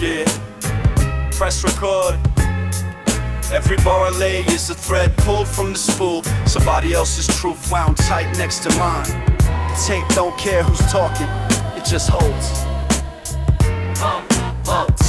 Yeah, press record. Every bar I lay is a thread pulled from the spool. Somebody else's truth wound tight next to mine. The tape don't care who's talking, it just holds.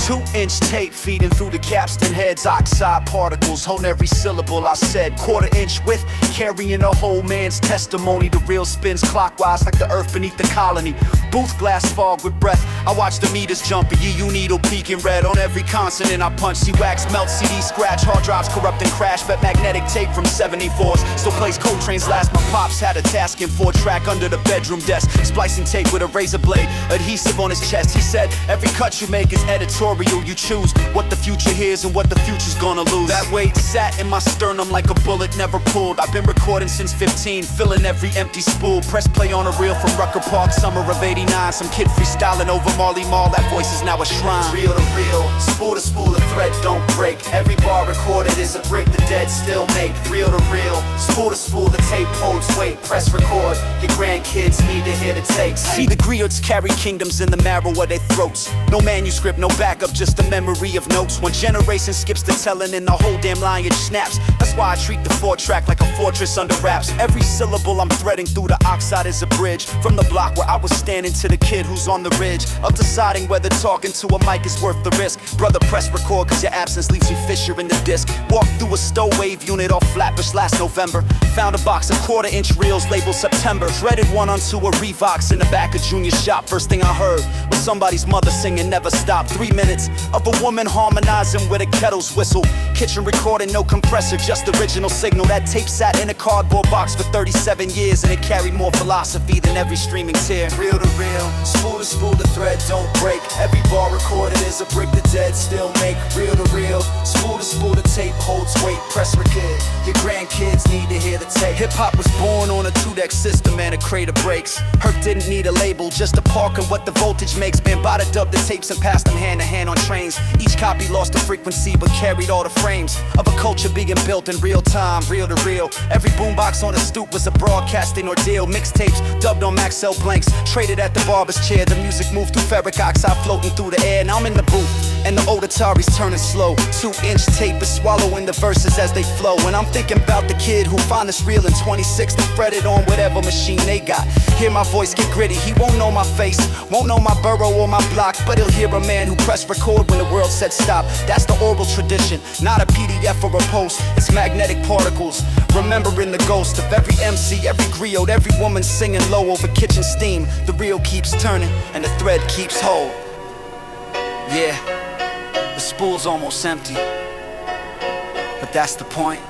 2-inch tape feeding through the capstan heads. Oxide particles hold every syllable I said. 1/4-inch width carrying a whole man's testimony. The reel spins clockwise like the earth beneath the colony. Booth glass fog with breath. I watch the meters jump. A EU needle peeking red on every consonant I punch. See wax melt, CD scratch, hard drives corrupt and crash. But magnetic tape from 74s still plays Coltrane's last. My pops had a task in 4-track under the bedroom desk, splicing tape with a razor blade, adhesive on his chest. He said, every cut you make is editorial. You choose what the future hears and what the future's gonna lose. That weight sat in my sternum like a bullet never pulled. I've been recording since 15, filling every empty spool. Press play on a reel from Rucker Park, summer of '89. Some kid freestyling over Marley Marl, that voice is now a shrine. Reel to reel, spool to spool, the thread don't break. Every bar recorded is a brick the dead still make. Reel to reel, spool to spool, the tape holds weight. Press record, your grandkids need to hear the takes. See, the griots carry kingdoms in the marrow of their throats. No manuscript, no backup, just a memory of notes. One generation skips the telling and the whole damn lineage snaps. That's why I treat the 4-track like a fortress under wraps. Every syllable I'm threading through the Oxide is a bridge. From the block where I was standing to the kid who's on the ridge of deciding whether talking to a mic is worth the risk. Brother, press record cause your absence leaves me fissure in the disc. Walked through a stowawave unit off Flatbush last November. Found a box of 1/4-inch reels labeled September. Threaded one onto a Revox in the back of Junior shop. First thing I heard was somebody's mother singing Never Stop. 3 minutes of a woman harmonizing with a kettle's whistle. Kitchen recording, no compressor, just original signal. That tape sat in a cardboard box for 37 years, and it carried more philosophy than every streaming tear. Reel to reel, spool to spool, the thread don't break. Every bar recorded is a brick the dead still make. Reel to reel, spool to spool, the tape holds weight. Press record, your grandkids need to hear the tape. Hip-hop was born on a 2-deck system and a crate of brakes. Herc didn't need a label, just a park and what the voltage makes. Bambaataa dubbed the tapes and passed them hand to hand on trains. Each copy lost the frequency but carried all the frames of a culture being built in real time, reel to reel. Every boombox on the stoop was a broadcasting ordeal. Mixtapes dubbed on Maxell blanks, traded at the barber's chair. The music moved through ferric oxide floating through the air. Now I'm in the booth and the old Atari's turning slow. 2-inch tape is swallowing the verses as they flow. And I'm thinking about the kid who find this reel in 26 to thread it on whatever machine they got. Hear my voice get gritty, he won't know my face, won't know my borough or my block, but he'll hear a man who pressed record when the world said stop. That's the oral tradition, not a PDF or a post. It's magnetic particles, remembering the ghost of every MC, every griot, every woman singing low over kitchen steam. The reel keeps turning and the thread keeps whole. Yeah, the spool's almost empty, but that's the point.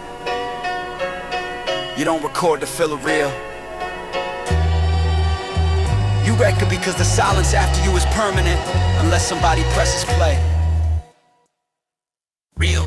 You don't record to fill a reel. You record because the silence after you is permanent, unless somebody presses play. Real.